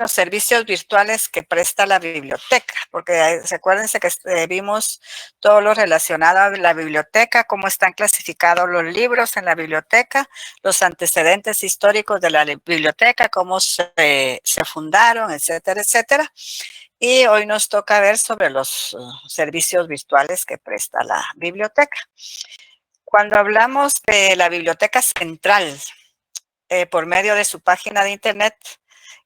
los servicios virtuales que presta la biblioteca, porque recuérdense que vimos todo lo relacionado a la biblioteca, cómo están clasificados los libros en la biblioteca, los antecedentes históricos de la biblioteca, cómo se fundaron, etcétera, etcétera. Y hoy nos toca ver sobre los servicios virtuales que presta la biblioteca. Cuando hablamos de la biblioteca central, por medio de su página de internet,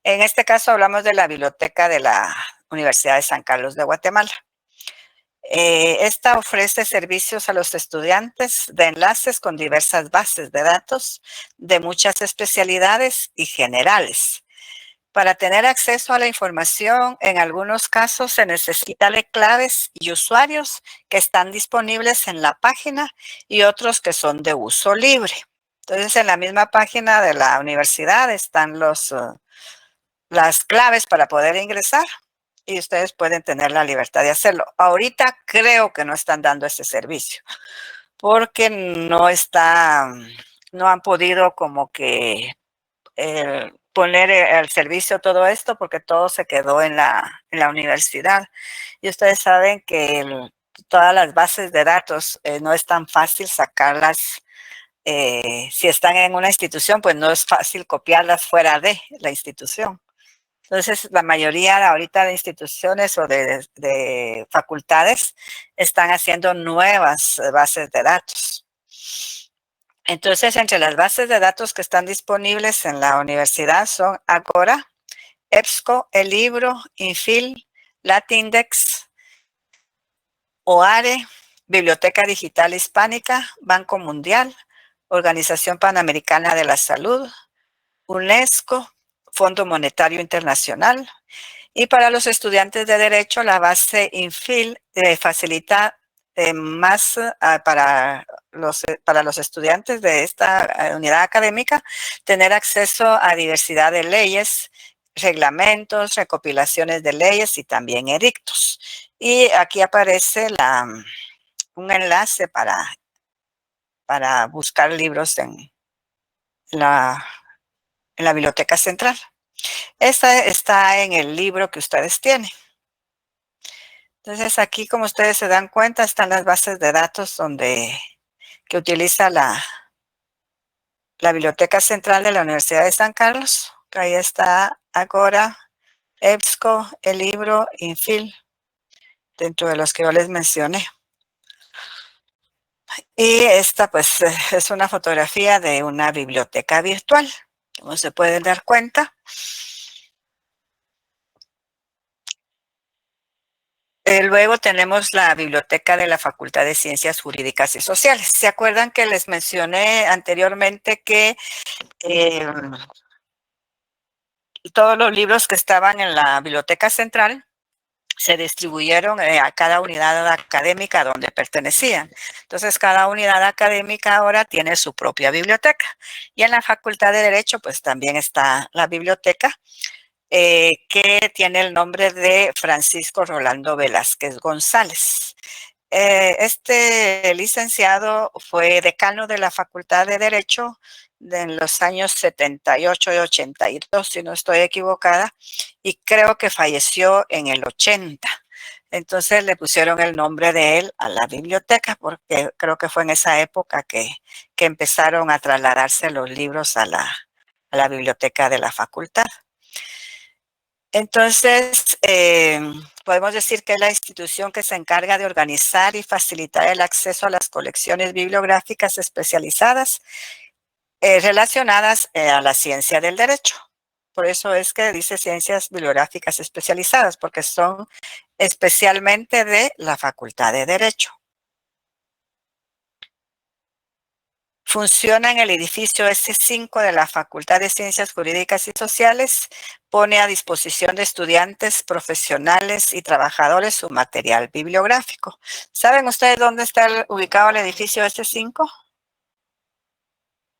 en este caso hablamos de la biblioteca de la Universidad de San Carlos de Guatemala. Esta ofrece servicios a los estudiantes de enlaces con diversas bases de datos de muchas especialidades y generales. Para tener acceso a la información, en algunos casos se necesita de claves y usuarios que están disponibles en la página y otros que son de uso libre. Entonces, en la misma página de la universidad están las claves para poder ingresar y ustedes pueden tener la libertad de hacerlo. Ahorita creo que no están dando ese servicio porque no han podido como que poner al servicio todo esto porque todo se quedó en la universidad. Y ustedes saben que todas las bases de datos no es tan fácil sacarlas. Si están en una institución, pues no es fácil copiarlas fuera de la institución. Entonces, la mayoría ahorita de instituciones o de facultades están haciendo nuevas bases de datos. Entonces, entre las bases de datos que están disponibles en la universidad son Agora, EBSCO, El Libro, Infil, Latindex, OARE, Biblioteca Digital Hispánica, Banco Mundial, Organización Panamericana de la Salud, UNESCO, Fondo Monetario Internacional. Y para los estudiantes de Derecho, la base Infil facilita más para los estudiantes de esta unidad académica tener acceso a diversidad de leyes, reglamentos, recopilaciones de leyes y también edictos. Y aquí aparece un enlace para buscar libros en la Biblioteca Central. Esta está en el libro que ustedes tienen. Entonces aquí, como ustedes se dan cuenta, están las bases de datos que utiliza la Biblioteca Central de la Universidad de San Carlos. Ahí está Agora, EBSCO, El Libro, Infil, dentro de los que yo les mencioné. Y esta pues es una fotografía de una biblioteca virtual, como se pueden dar cuenta. Luego tenemos la biblioteca de la Facultad de Ciencias Jurídicas y Sociales. ¿Se acuerdan que les mencioné anteriormente que todos los libros que estaban en la Biblioteca Central se distribuyeron a cada unidad académica donde pertenecían? Entonces, cada unidad académica ahora tiene su propia biblioteca. Y en la Facultad de Derecho, pues también está la biblioteca, que tiene el nombre de Francisco Rolando Velázquez González. Este licenciado fue decano de la Facultad de Derecho en los años 78 y 82, si no estoy equivocada, y creo que falleció en el 80. Entonces le pusieron el nombre de él a la biblioteca, porque creo que fue en esa época que empezaron a trasladarse los libros a la biblioteca de la facultad. Entonces, podemos decir que es la institución que se encarga de organizar y facilitar el acceso a las colecciones bibliográficas especializadas relacionadas a la ciencia del derecho. Por eso es que dice ciencias bibliográficas especializadas, porque son especialmente de la Facultad de Derecho. Funciona en el edificio S5 de la Facultad de Ciencias Jurídicas y Sociales. Pone a disposición de estudiantes, profesionales y trabajadores su material bibliográfico. ¿Saben ustedes dónde está ubicado el edificio S5?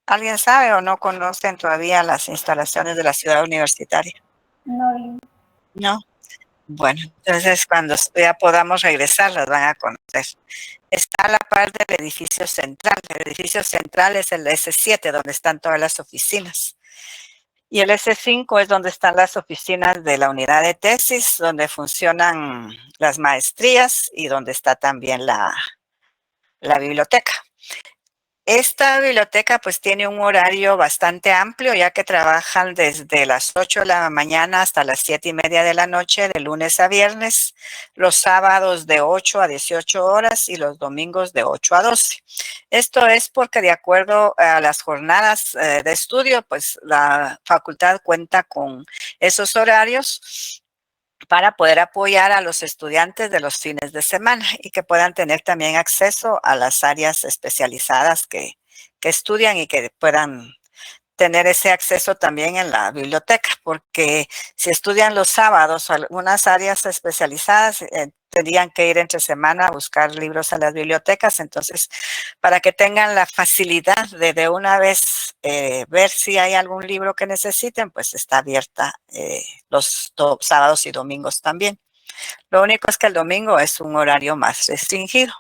¿Alguien sabe o no conocen todavía las instalaciones de la ciudad universitaria? No. No. Bueno, entonces cuando ya podamos regresar las van a conocer. Está a la par del edificio central. El edificio central es el S7, donde están todas las oficinas. Y el S5 es donde están las oficinas de la unidad de tesis, donde funcionan las maestrías y donde está también la biblioteca. Esta biblioteca pues tiene un horario bastante amplio, ya que trabajan desde las 8 de la mañana hasta las 7:30 de la noche, de lunes a viernes, los sábados de 8 a 18 horas y los domingos de 8 a 12. Esto es porque de acuerdo a las jornadas de estudio, pues la facultad cuenta con esos horarios para poder apoyar a los estudiantes de los fines de semana y que puedan tener también acceso a las áreas especializadas que estudian y que puedan tener ese acceso también en la biblioteca, porque si estudian los sábados algunas áreas especializadas, tendrían que ir entre semana a buscar libros a las bibliotecas. Entonces, para que tengan la facilidad de una vez ver si hay algún libro que necesiten, pues está abierta los sábados y domingos también. Lo único es que el domingo es un horario más restringido.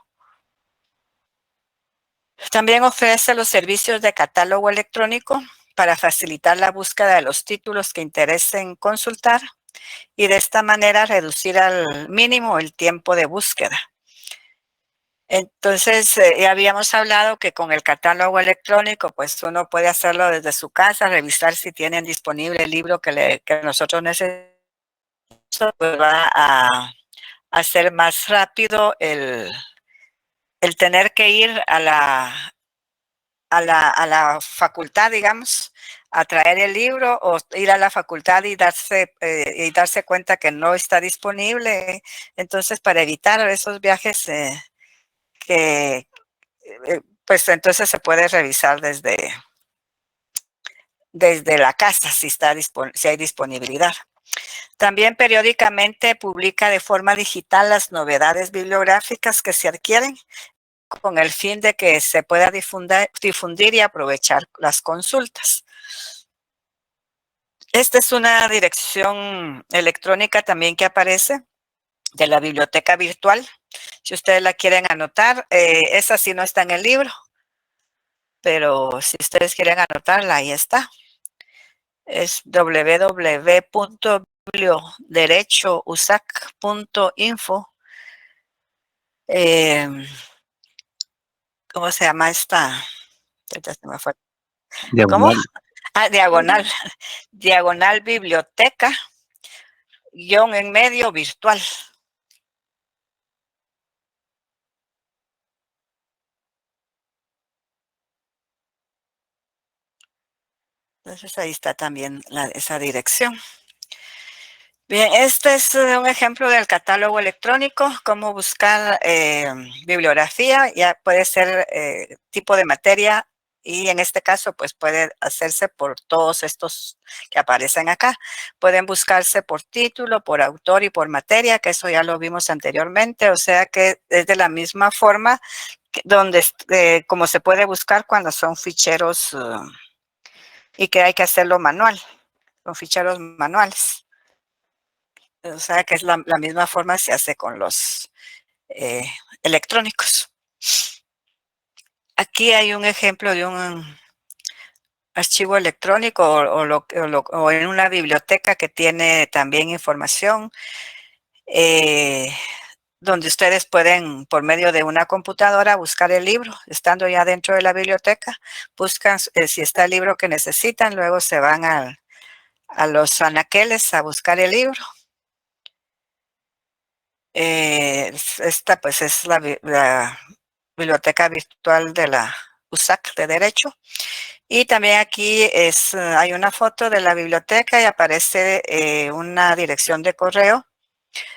También ofrece los servicios de catálogo electrónico para facilitar la búsqueda de los títulos que interesen consultar y de esta manera reducir al mínimo el tiempo de búsqueda. Entonces, ya habíamos hablado que con el catálogo electrónico, pues uno puede hacerlo desde su casa, revisar si tienen disponible el libro que nosotros necesitamos, pues va a hacer más rápido el tener que ir a la facultad, digamos, a traer el libro o ir a la facultad y darse cuenta que no está disponible. Entonces, para evitar esos viajes que pues entonces se puede revisar desde la casa si hay disponibilidad. También periódicamente publica de forma digital las novedades bibliográficas que se adquieren con el fin de que se pueda difundir y aprovechar las consultas. Esta es una dirección electrónica también que aparece de la biblioteca virtual. Si ustedes la quieren anotar, esa sí no está en el libro, pero si ustedes quieren anotarla, ahí está. Es www.biblioderechousac.info. ¿Cómo se llama esta? ¿Cómo? Diagonal. Diagonal. Diagonal biblioteca, guión en medio virtual. Entonces ahí está también esa dirección. Bien, este es un ejemplo del catálogo electrónico, cómo buscar bibliografía, ya puede ser tipo de materia y en este caso pues puede hacerse por todos estos que aparecen acá. Pueden buscarse por título, por autor y por materia, que eso ya lo vimos anteriormente, o sea que es de la misma forma como se puede buscar cuando son ficheros y que hay que hacerlo manual, con ficheros manuales. O sea que es la misma forma se hace con los electrónicos. Aquí hay un ejemplo de un archivo electrónico o en una biblioteca que tiene también información donde ustedes pueden, por medio de una computadora, buscar el libro. Estando ya dentro de la biblioteca, buscan si está el libro que necesitan, luego se van a los anaqueles a buscar el libro. Esta pues es la biblioteca virtual de la USAC de Derecho. Y también aquí hay una foto de la biblioteca y aparece una dirección de correo,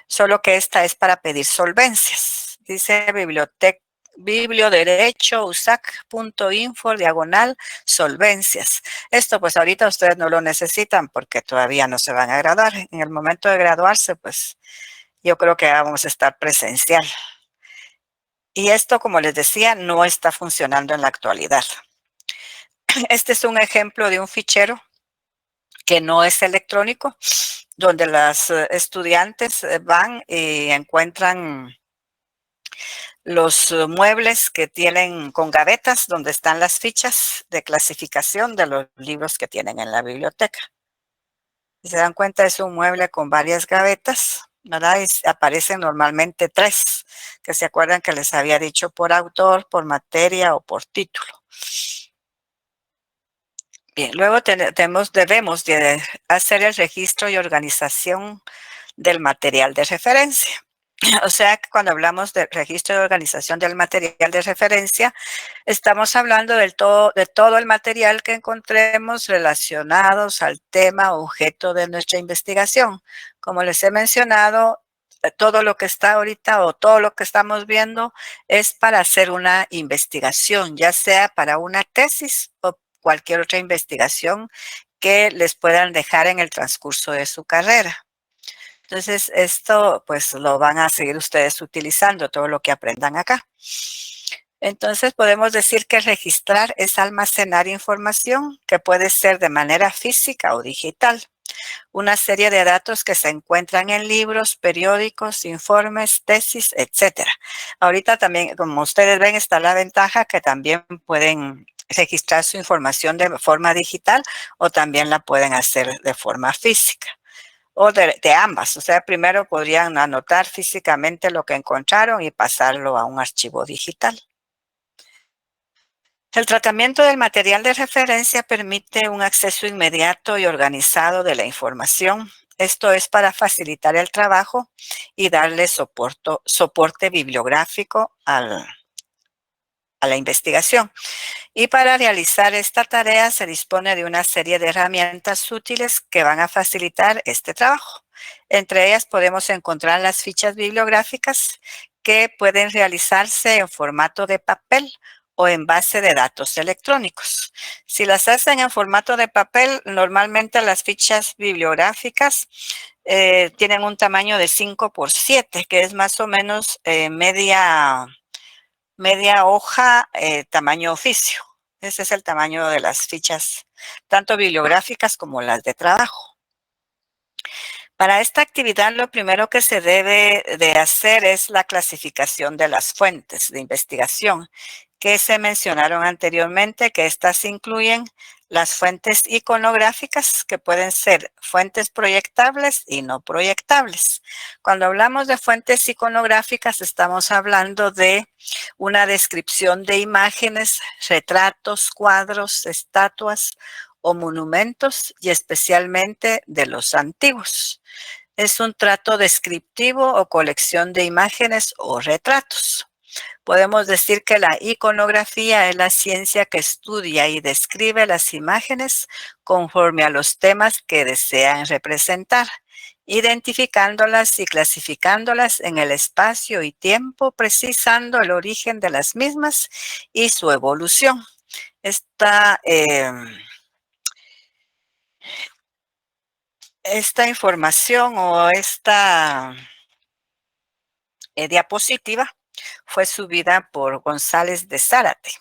solo que esta es para pedir solvencias. Dice biblioderechousac.info/solvencias. Esto pues ahorita ustedes no lo necesitan porque todavía no se van a graduar. En el momento de graduarse pues yo creo que vamos a estar presencial. Y esto, como les decía, no está funcionando en la actualidad. Este es un ejemplo de un fichero que no es electrónico, donde las estudiantes van y encuentran los muebles que tienen con gavetas, donde están las fichas de clasificación de los libros que tienen en la biblioteca. Si se dan cuenta, es un mueble con varias gavetas, ¿verdad? Y aparecen normalmente 3, que se acuerdan que les había dicho por autor, por materia o por título. Bien, luego debemos de hacer el registro y organización del material de referencia. O sea, que cuando hablamos de registro y organización del material de referencia, estamos hablando de todo el material que encontremos relacionados al tema objeto de nuestra investigación. Como les he mencionado, todo lo que está ahorita o todo lo que estamos viendo es para hacer una investigación, ya sea para una tesis o cualquier otra investigación que les puedan dejar en el transcurso de su carrera. Entonces, esto pues lo van a seguir ustedes utilizando, todo lo que aprendan acá. Entonces, podemos decir que registrar es almacenar información que puede ser de manera física o digital. Una serie de datos que se encuentran en libros, periódicos, informes, tesis, etcétera. Ahorita también, como ustedes ven, está la ventaja que también pueden registrar su información de forma digital o también la pueden hacer de forma física o de ambas. O sea, primero podrían anotar físicamente lo que encontraron y pasarlo a un archivo digital. El tratamiento del material de referencia permite un acceso inmediato y organizado de la información. Esto es para facilitar el trabajo y darle soporte bibliográfico a la investigación. Y para realizar esta tarea se dispone de una serie de herramientas útiles que van a facilitar este trabajo. Entre ellas podemos encontrar las fichas bibliográficas que pueden realizarse en formato de papel o en base de datos electrónicos. Si las hacen en formato de papel, normalmente las fichas bibliográficas tienen un tamaño de 5x7, que es más o menos media hoja, tamaño oficio. Ese es el tamaño de las fichas, tanto bibliográficas como las de trabajo. Para esta actividad, lo primero que se debe de hacer es la clasificación de las fuentes de investigación que se mencionaron anteriormente, que estas incluyen las fuentes iconográficas, que pueden ser fuentes proyectables y no proyectables. Cuando hablamos de fuentes iconográficas, estamos hablando de una descripción de imágenes, retratos, cuadros, estatuas o monumentos, y especialmente de los antiguos. Es un trato descriptivo o colección de imágenes o retratos. Podemos decir que la iconografía es la ciencia que estudia y describe las imágenes conforme a los temas que desean representar, identificándolas y clasificándolas en el espacio y tiempo, precisando el origen de las mismas y su evolución. Esta información o esta diapositiva fue subida por González de Zárate.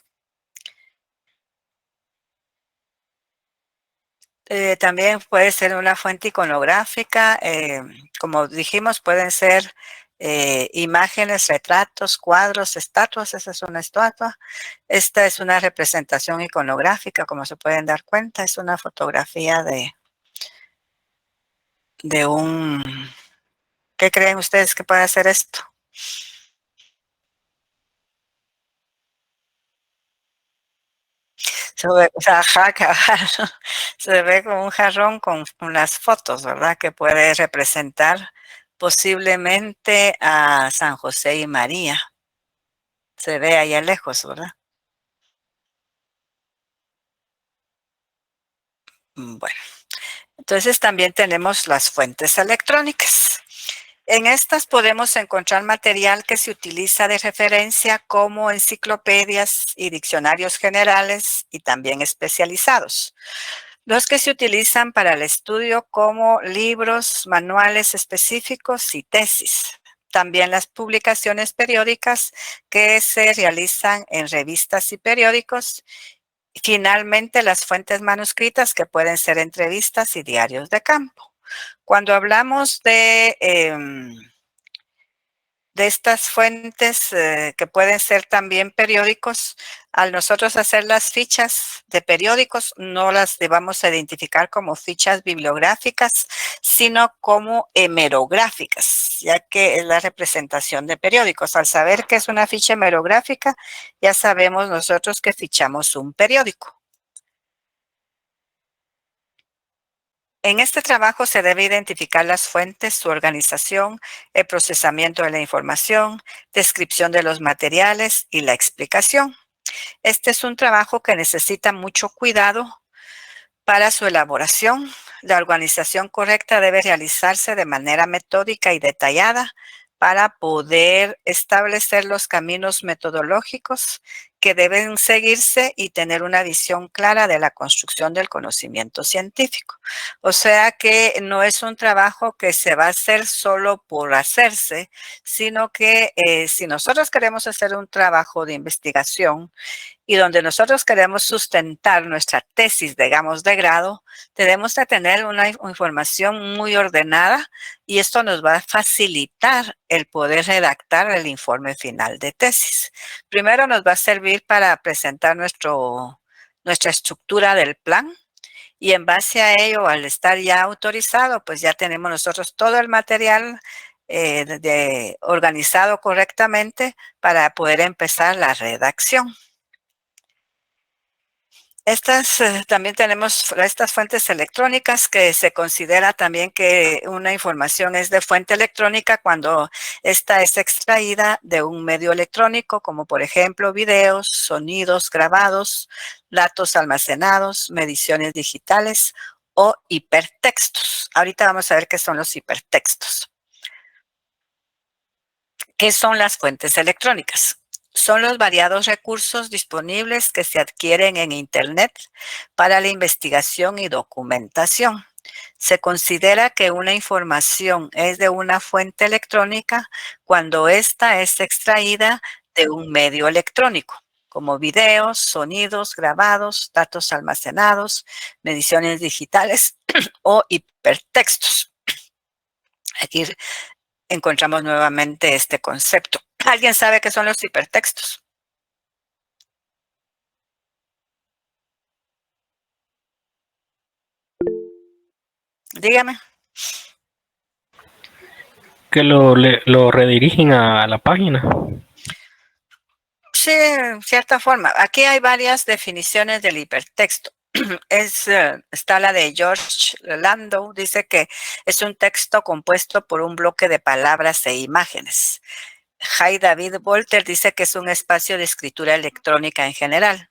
También puede ser una fuente iconográfica, como dijimos, pueden ser imágenes, retratos, cuadros, estatuas. Esa es una estatua. Esta es una representación iconográfica, como se pueden dar cuenta, es una fotografía de un... ¿Qué creen ustedes que puede hacer esto? Ajá, cabal. Se ve como un jarrón con las fotos, ¿verdad? Que puede representar posiblemente a San José y María. Se ve ahí a lejos, ¿verdad? Bueno, entonces también tenemos las fuentes electrónicas. En estas podemos encontrar material que se utiliza de referencia como enciclopedias y diccionarios generales y también especializados. Los que se utilizan para el estudio como libros, manuales específicos y tesis. También las publicaciones periódicas que se realizan en revistas y periódicos. Y finalmente, las fuentes manuscritas que pueden ser entrevistas y diarios de campo. Cuando hablamos de estas fuentes que pueden ser también periódicos, al nosotros hacer las fichas de periódicos, no las debamos identificar como fichas bibliográficas, sino como hemerográficas, ya que es la representación de periódicos. Al saber que es una ficha hemerográfica, ya sabemos nosotros que fichamos un periódico. En este trabajo se debe identificar las fuentes, su organización, el procesamiento de la información, descripción de los materiales y la explicación. Este es un trabajo que necesita mucho cuidado para su elaboración. La organización correcta debe realizarse de manera metódica y detallada para poder establecer los caminos metodológicos que deben seguirse y tener una visión clara de la construcción del conocimiento científico. O sea que no es un trabajo que se va a hacer solo por hacerse, sino que si nosotros queremos hacer un trabajo de investigación, y donde nosotros queremos sustentar nuestra tesis, digamos, de grado, tenemos que tener una información muy ordenada y esto nos va a facilitar el poder redactar el informe final de tesis. Primero nos va a servir para presentar nuestra estructura del plan y en base a ello, al estar ya autorizado, pues ya tenemos nosotros todo el material organizado correctamente para poder empezar la redacción. También tenemos estas fuentes electrónicas que se considera también que una información es de fuente electrónica cuando esta es extraída de un medio electrónico, como por ejemplo videos, sonidos grabados, datos almacenados, mediciones digitales o hipertextos. Ahorita vamos a ver qué son los hipertextos. ¿Qué son las fuentes electrónicas? Son los variados recursos disponibles que se adquieren en Internet para la investigación y documentación. Se considera que una información es de una fuente electrónica cuando ésta es extraída de un medio electrónico, como videos, sonidos grabados, datos almacenados, mediciones digitales o hipertextos. Aquí encontramos nuevamente este concepto. ¿Alguien sabe qué son los hipertextos? Dígame. Que lo redirigen a la página. Sí, en cierta forma. Aquí hay varias definiciones del hipertexto. Está la de George Landau, dice que es un texto compuesto por un bloque de palabras e imágenes. Jay David Volter dice que es un espacio de escritura electrónica en general.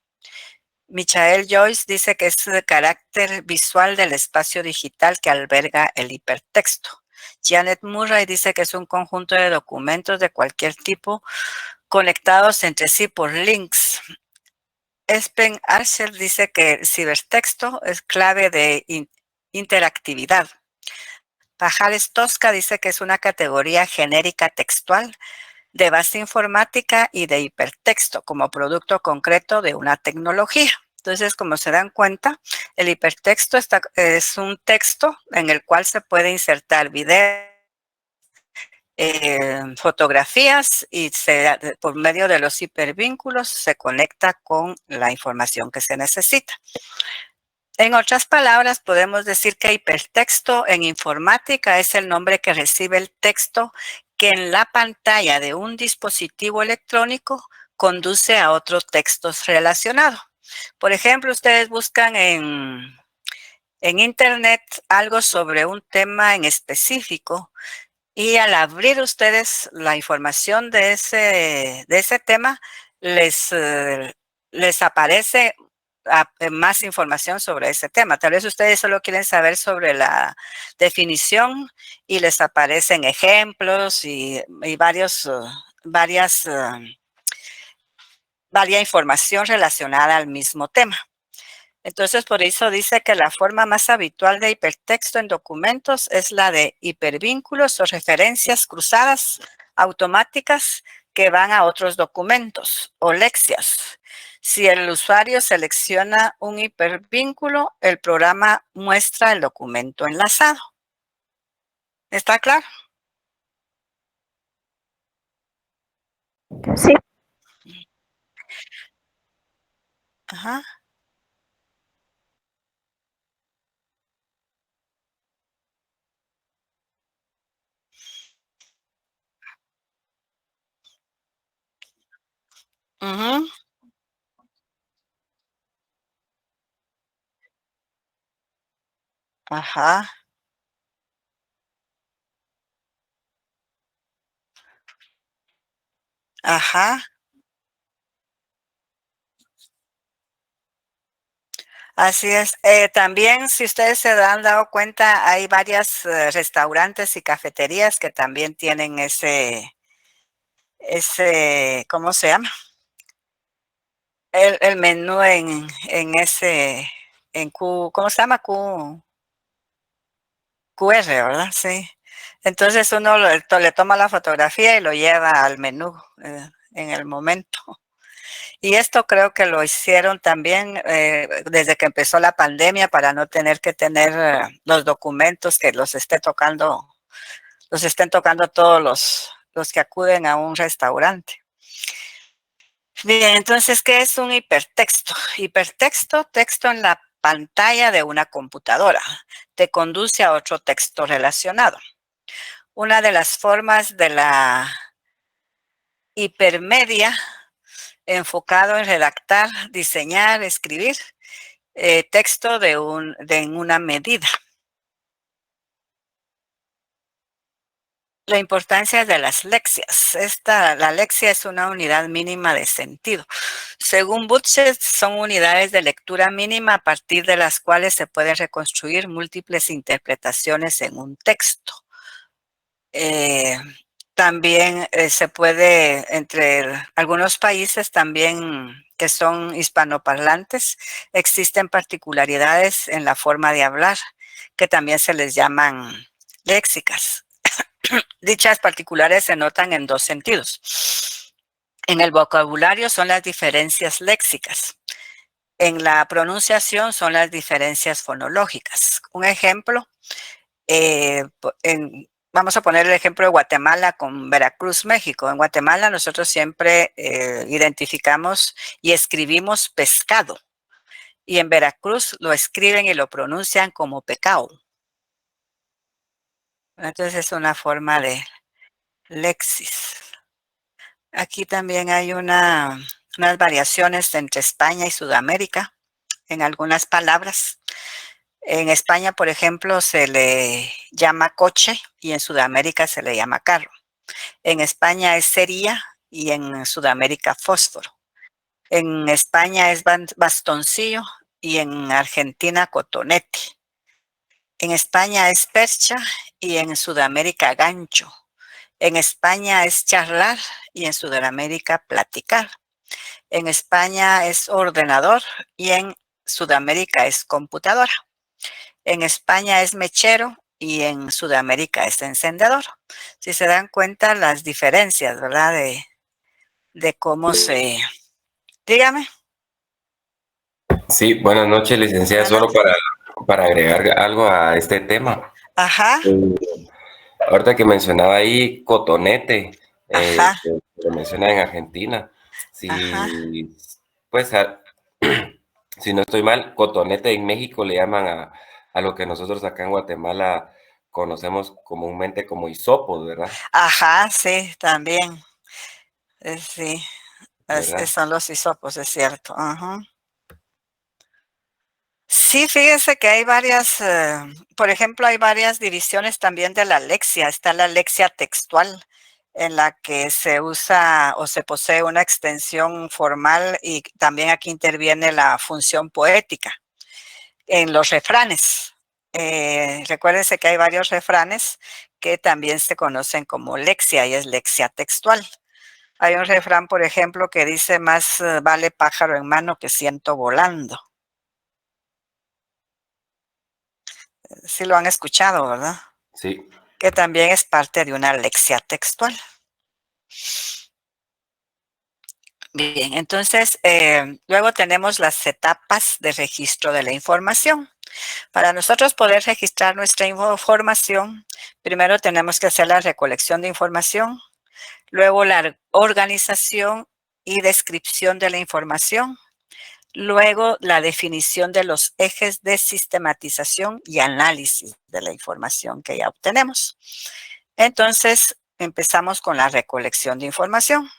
Michael Joyce dice que es el carácter visual del espacio digital que alberga el hipertexto. Janet Murray dice que es un conjunto de documentos de cualquier tipo conectados entre sí por links. Espen Archer dice que el cibertexto es clave de interactividad. Pajares Tosca dice que es una categoría genérica textual de base informática y de hipertexto como producto concreto de una tecnología. Entonces, como se dan cuenta, el hipertexto es un texto en el cual se puede insertar video, fotografías y por medio de los hipervínculos se conecta con la información que se necesita. En otras palabras, podemos decir que hipertexto en informática es el nombre que recibe el texto que en la pantalla de un dispositivo electrónico conduce a otros textos relacionados. Por ejemplo, ustedes buscan en Internet algo sobre un tema en específico y al abrir ustedes la información de ese tema, les aparece más información sobre ese tema. Tal vez ustedes solo quieren saber sobre la definición y les aparecen ejemplos y varias información relacionada al mismo tema. Entonces, por eso dice que la forma más habitual de hipertexto en documentos es la de hipervínculos o referencias cruzadas automáticas que van a otros documentos o lexías. Si el usuario selecciona un hipervínculo, el programa muestra el documento enlazado. ¿Está claro? Sí. Ajá. Ujú. Ajá. Ajá. Así es. También, si ustedes se han dado cuenta, hay varias restaurantes y cafeterías que también tienen ¿cómo se llama? El menú ¿cómo se llama? QR, ¿verdad? Sí. Entonces uno le toma la fotografía y lo lleva al menú en el momento. Y esto creo que lo hicieron también desde que empezó la pandemia para no tener que tener los documentos que los estén tocando todos los que acuden a un restaurante. Bien, entonces, ¿qué es un hipertexto? Hipertexto, texto en la pantalla de una computadora. Te conduce a otro texto relacionado. Una de las formas de la hipermedia enfocado en redactar, diseñar, escribir texto en una medida. La importancia de las lexias. La lexia es una unidad mínima de sentido. Según Butcher, son unidades de lectura mínima a partir de las cuales se pueden reconstruir múltiples interpretaciones en un texto. También se puede, entre algunos países también que son hispanoparlantes, existen particularidades en la forma de hablar que también se les llaman léxicas. Dichas particulares se notan en dos sentidos. En el vocabulario son las diferencias léxicas. En la pronunciación son las diferencias fonológicas. Un ejemplo, vamos a poner el ejemplo de Guatemala con Veracruz, México. En Guatemala nosotros siempre identificamos y escribimos pescado. Y en Veracruz lo escriben y lo pronuncian como pecado. Entonces es una forma de lexis. Aquí también hay unas variaciones entre España y Sudamérica en algunas palabras. En España, por ejemplo, se le llama coche y en Sudamérica se le llama carro. En España es cerilla y en Sudamérica fósforo. En España es bastoncillo y en Argentina cotonete. En España es percha y en Sudamérica gancho. En España es charlar y en Sudamérica platicar. En España es ordenador y en Sudamérica es computadora. En España es mechero y en Sudamérica es encendedor. Si se dan cuenta las diferencias, ¿verdad? De cómo se... Dígame. Sí, buenas noches, licenciada. Buenas. Solo para agregar algo a este tema. Ajá, Ahorita que mencionaba ahí cotonete, ajá, que lo menciona en Argentina. ajá. Si, pues, si no estoy mal, cotonete en México le llaman a lo que nosotros acá en Guatemala conocemos comúnmente como hisopos, ¿verdad? Ajá, sí, también. Sí, ¿Verdad? son los hisopos, es cierto. Ajá. Sí, fíjense que hay por ejemplo, hay varias divisiones también de la lexia. Está la lexia textual, en la que se usa o se posee una extensión formal y también aquí interviene la función poética en los refranes. Recuérdense que hay varios refranes que también se conocen como lexia y es lexia textual. Hay un refrán, por ejemplo, que dice más vale pájaro en mano que ciento volando. Sí lo han escuchado, ¿verdad? Sí. Que también es parte de una lexia textual. Bien, entonces luego tenemos las etapas de registro de la información. Para nosotros poder registrar nuestra información, primero tenemos que hacer la recolección de información, luego la organización y descripción de la información, luego la definición de los ejes de sistematización y análisis de la información que ya obtenemos. Entonces, empezamos con la recolección de información.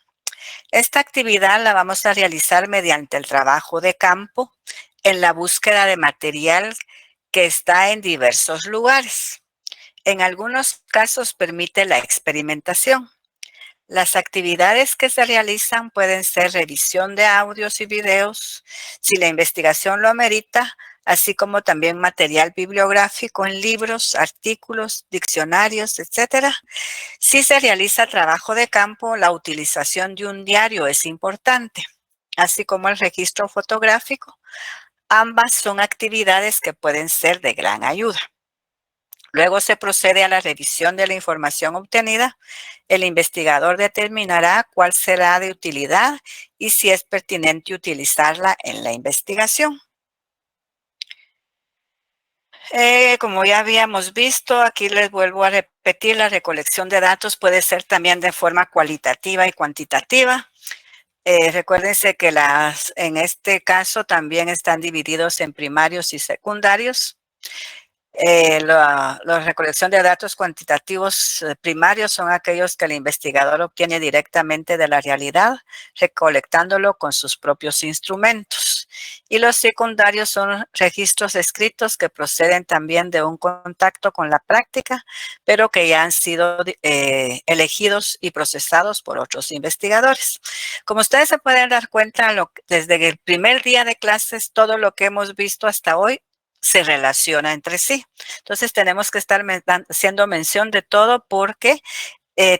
Esta actividad la vamos a realizar mediante el trabajo de campo en la búsqueda de material que está en diversos lugares. En algunos casos permite la experimentación. Las actividades que se realizan pueden ser revisión de audios y videos, si la investigación lo amerita, así como también material bibliográfico en libros, artículos, diccionarios, etc. Si se realiza trabajo de campo, la utilización de un diario es importante, así como el registro fotográfico. Ambas son actividades que pueden ser de gran ayuda. Luego se procede a la revisión de la información obtenida. El investigador determinará cuál será de utilidad y si es pertinente utilizarla en la investigación. Como ya habíamos visto, aquí les vuelvo a repetir, la recolección de datos puede ser también de forma cualitativa y cuantitativa. Recuérdense que en este caso también están divididos en primarios y secundarios. La recolección de datos cuantitativos primarios son aquellos que el investigador obtiene directamente de la realidad, recolectándolo con sus propios instrumentos. Y los secundarios son registros escritos que proceden también de un contacto con la práctica, pero que ya han sido elegidos y procesados por otros investigadores. Como ustedes se pueden dar cuenta, desde el primer día de clases, todo lo que hemos visto hasta hoy se relaciona entre sí. Entonces tenemos que estar haciendo mención de todo porque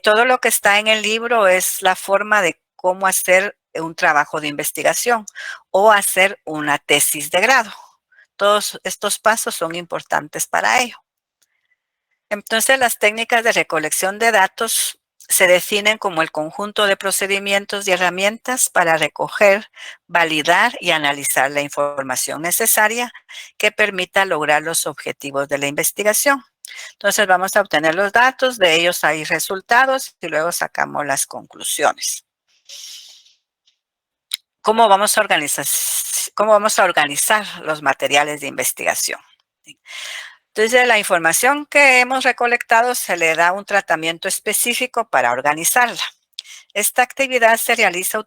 todo lo que está en el libro es la forma de cómo hacer un trabajo de investigación o hacer una tesis de grado. Todos estos pasos son importantes para ello. Entonces las técnicas de recolección de datos se definen como el conjunto de procedimientos y herramientas para recoger, validar y analizar la información necesaria que permita lograr los objetivos de la investigación. Entonces vamos a obtener los datos, de ellos hay resultados y luego sacamos las conclusiones. ¿Cómo vamos a organizar los materiales de investigación? Entonces, la información que hemos recolectado se le da un tratamiento específico para organizarla. Esta actividad se realiza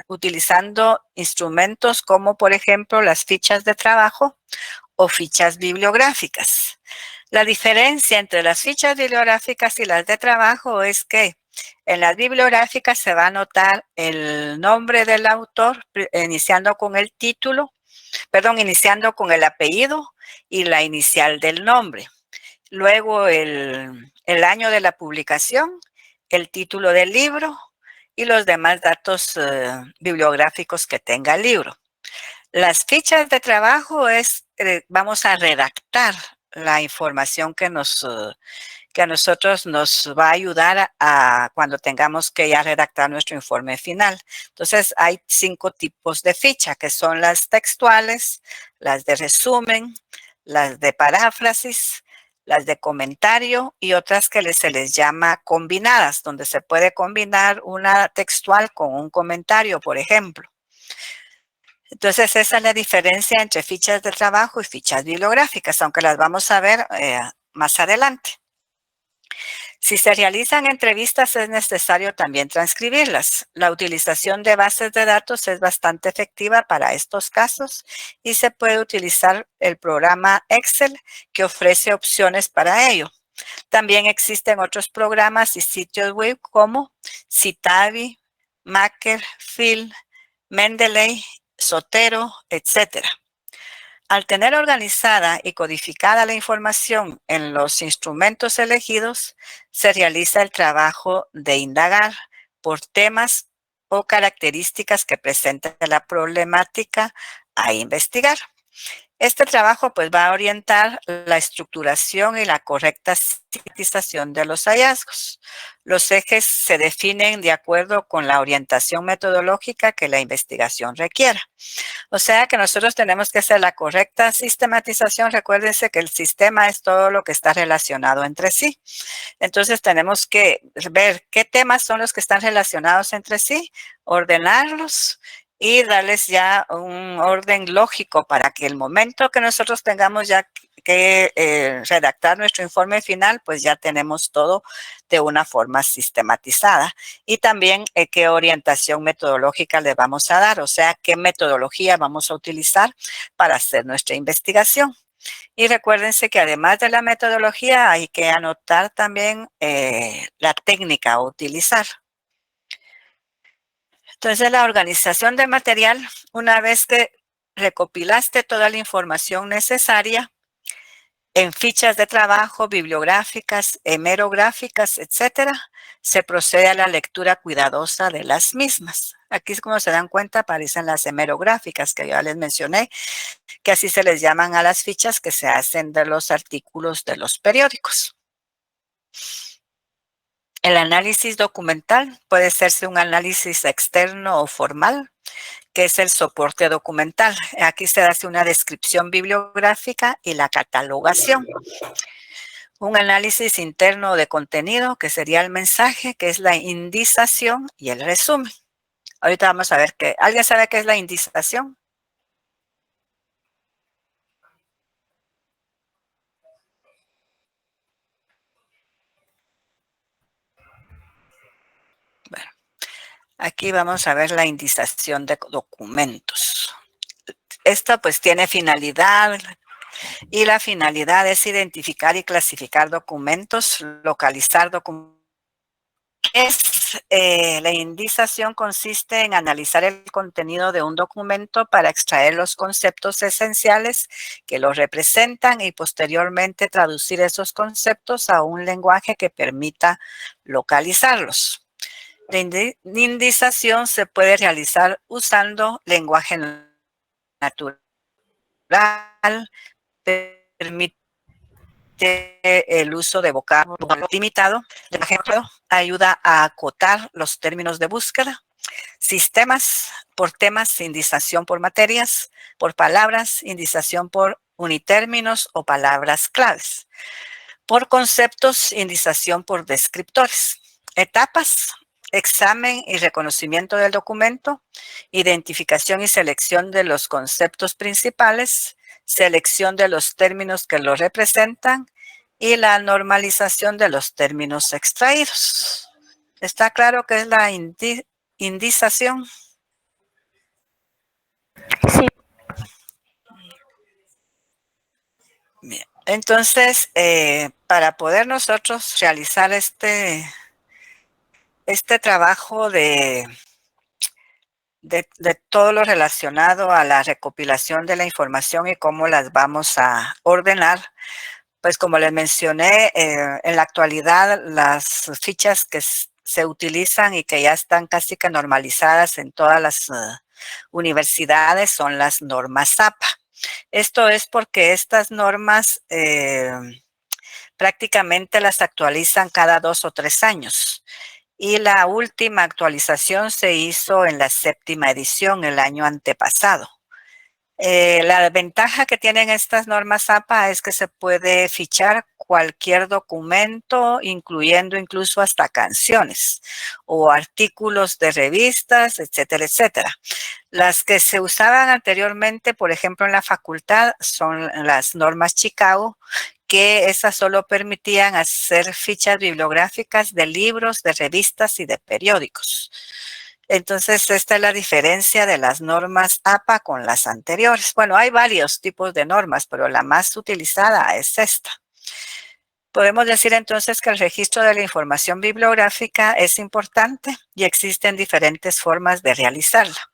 utilizando instrumentos como, por ejemplo, las fichas de trabajo o fichas bibliográficas. La diferencia entre las fichas bibliográficas y las de trabajo es que en las bibliográficas se va a anotar el nombre del autor, iniciando con el título, iniciando con el apellido y la inicial del nombre. Luego el año de la publicación, el título del libro y los demás datos bibliográficos que tenga el libro. Las fichas de trabajo vamos a redactar la información que a nosotros nos va a ayudar a cuando tengamos que ya redactar nuestro informe final. Entonces, hay 5 tipos de ficha, que son las textuales, las de resumen, las de paráfrasis, las de comentario y otras que se les llama combinadas, donde se puede combinar una textual con un comentario, por ejemplo. Entonces, esa es la diferencia entre fichas de trabajo y fichas bibliográficas, aunque las vamos a ver más adelante. Si se realizan entrevistas, es necesario también transcribirlas. La utilización de bases de datos es bastante efectiva para estos casos y se puede utilizar el programa Excel, que ofrece opciones para ello. También existen otros programas y sitios web como Citavi, Maker, Phil, Mendeley, Zotero, etc. Al tener organizada y codificada la información en los instrumentos elegidos, se realiza el trabajo de indagar por temas o características que presenta la problemática a investigar. Este trabajo pues va a orientar la estructuración y la correcta sintetización de los hallazgos. Los ejes se definen de acuerdo con la orientación metodológica que la investigación requiera. O sea que nosotros tenemos que hacer la correcta sistematización. Recuérdense que el sistema es todo lo que está relacionado entre sí. Entonces tenemos que ver qué temas son los que están relacionados entre sí, ordenarlos y darles ya un orden lógico para que el momento que nosotros tengamos ya que redactar nuestro informe final, pues ya tenemos todo de una forma sistematizada. Y también qué orientación metodológica le vamos a dar, o sea, qué metodología vamos a utilizar para hacer nuestra investigación. Y recuérdense que además de la metodología hay que anotar también la técnica a utilizar. Entonces, la organización del material, una vez que recopilaste toda la información necesaria en fichas de trabajo, bibliográficas, hemerográficas, etcétera, se procede a la lectura cuidadosa de las mismas. Aquí, como se dan cuenta, aparecen las hemerográficas que ya les mencioné, que así se les llaman a las fichas que se hacen de los artículos de los periódicos. El análisis documental puede hacerse un análisis externo o formal, que es el soporte documental. Aquí se hace una descripción bibliográfica y la catalogación. Un análisis interno de contenido, que sería el mensaje, que es la indización y el resumen. Ahorita vamos a ver qué. ¿Alguien sabe qué es la indización? Bueno, aquí vamos a ver la indización de documentos. Esto pues tiene finalidad y la finalidad es identificar y clasificar documentos, localizar documentos. La indización consiste en analizar el contenido de un documento para extraer los conceptos esenciales que lo representan y posteriormente traducir esos conceptos a un lenguaje que permita localizarlos. La indización se puede realizar usando lenguaje natural, permite el uso de vocabulario limitado. Por ejemplo, ayuda a acotar los términos de búsqueda, sistemas por temas, indización por materias, por palabras, indización por unitérminos o palabras claves, por conceptos, indización por descriptores, etapas, examen y reconocimiento del documento, identificación y selección de los conceptos principales, selección de los términos que lo representan y la normalización de los términos extraídos. ¿Está claro qué es la indización? Sí. Bien. Entonces, para poder nosotros realizar este trabajo de todo lo relacionado a la recopilación de la información y cómo las vamos a ordenar, pues como les mencioné, en la actualidad las fichas que se utilizan y que ya están casi que normalizadas en todas las universidades son las normas APA. Esto es porque estas normas prácticamente las actualizan cada 2 o 3 años. Y la última actualización se hizo en la 7ª edición el año antepasado. La ventaja que tienen estas normas APA es que se puede fichar cualquier documento, incluyendo incluso hasta canciones o artículos de revistas, etcétera, etcétera. Las que se usaban anteriormente, por ejemplo, en la facultad, son las normas Chicago, que esas solo permitían hacer fichas bibliográficas de libros, de revistas y de periódicos. Entonces, esta es la diferencia de las normas APA con las anteriores. Bueno, hay varios tipos de normas, pero la más utilizada es esta. Podemos decir entonces que el registro de la información bibliográfica es importante y existen diferentes formas de realizarla,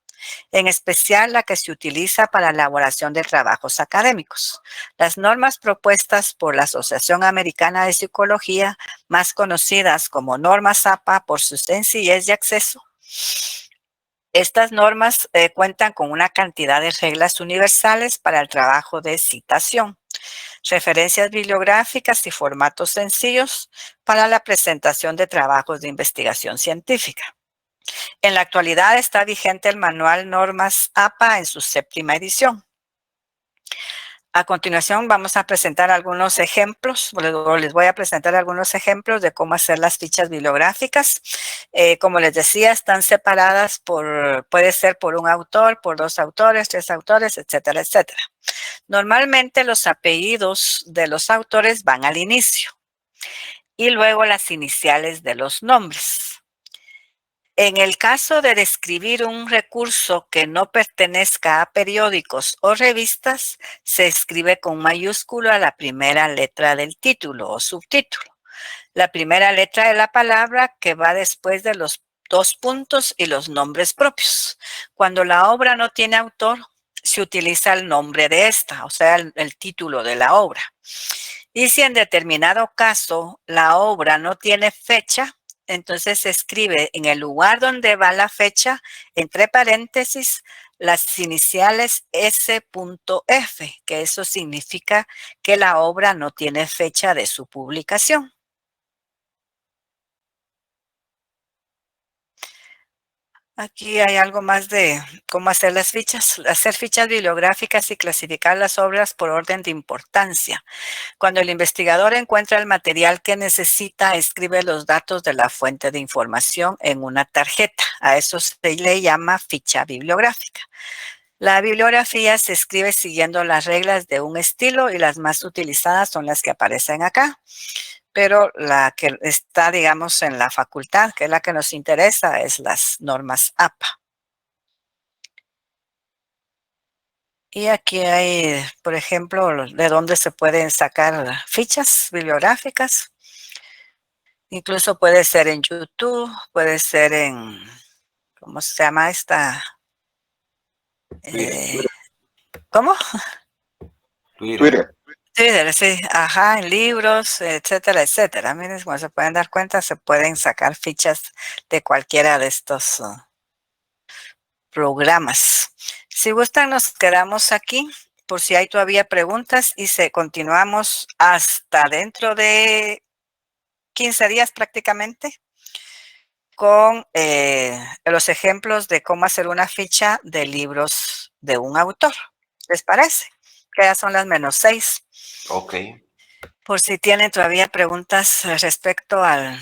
en especial la que se utiliza para la elaboración de trabajos académicos. Las normas propuestas por la Asociación Americana de Psicología, más conocidas como normas APA por su sencillez de acceso, Estas normas cuentan con una cantidad de reglas universales para el trabajo de citación, referencias bibliográficas y formatos sencillos para la presentación de trabajos de investigación científica. En la actualidad está vigente el manual Normas APA en su 7ª edición. A continuación vamos a presentar algunos ejemplos, o les voy a presentar algunos ejemplos de cómo hacer las fichas bibliográficas. Como les decía, están separadas puede ser por un autor, por 2 autores, 3 autores, etcétera, etcétera. Normalmente los apellidos de los autores van al inicio y luego las iniciales de los nombres. En el caso de describir un recurso que no pertenezca a periódicos o revistas, se escribe con mayúscula la primera letra del título o subtítulo, la primera letra de la palabra que va después de los 2 puntos y los nombres propios. Cuando la obra no tiene autor, se utiliza el nombre de esta, o sea, el título de la obra. Y si en determinado caso la obra no tiene fecha, entonces se escribe en el lugar donde va la fecha, entre paréntesis, las iniciales S.F, que eso significa que la obra no tiene fecha de su publicación. Aquí hay algo más de cómo hacer las fichas. Hacer fichas bibliográficas y clasificar las obras por orden de importancia. Cuando el investigador encuentra el material que necesita, escribe los datos de la fuente de información en una tarjeta. A eso se le llama ficha bibliográfica. La bibliografía se escribe siguiendo las reglas de un estilo y las más utilizadas son las que aparecen acá. Pero la que está, digamos, en la facultad, que es la que nos interesa, es las normas APA. Y aquí hay, por ejemplo, de dónde se pueden sacar fichas bibliográficas. Incluso puede ser en YouTube, puede ser en, ¿cómo se llama esta? ¿Cómo? Twitter. Twitter, sí, ajá, en libros, etcétera, etcétera. Miren, como se pueden dar cuenta, se pueden sacar fichas de cualquiera de estos programas. Si gustan, nos quedamos aquí por si hay todavía preguntas y continuamos hasta dentro de 15 días prácticamente con los ejemplos de cómo hacer una ficha de libros de un autor. ¿Les parece? Que ya son las -6. Ok. Por si tienen todavía preguntas respecto al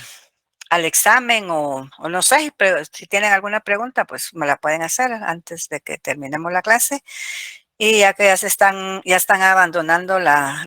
examen o no sé, pero si tienen alguna pregunta, pues me la pueden hacer antes de que terminemos la clase. Y ya que ya están abandonando la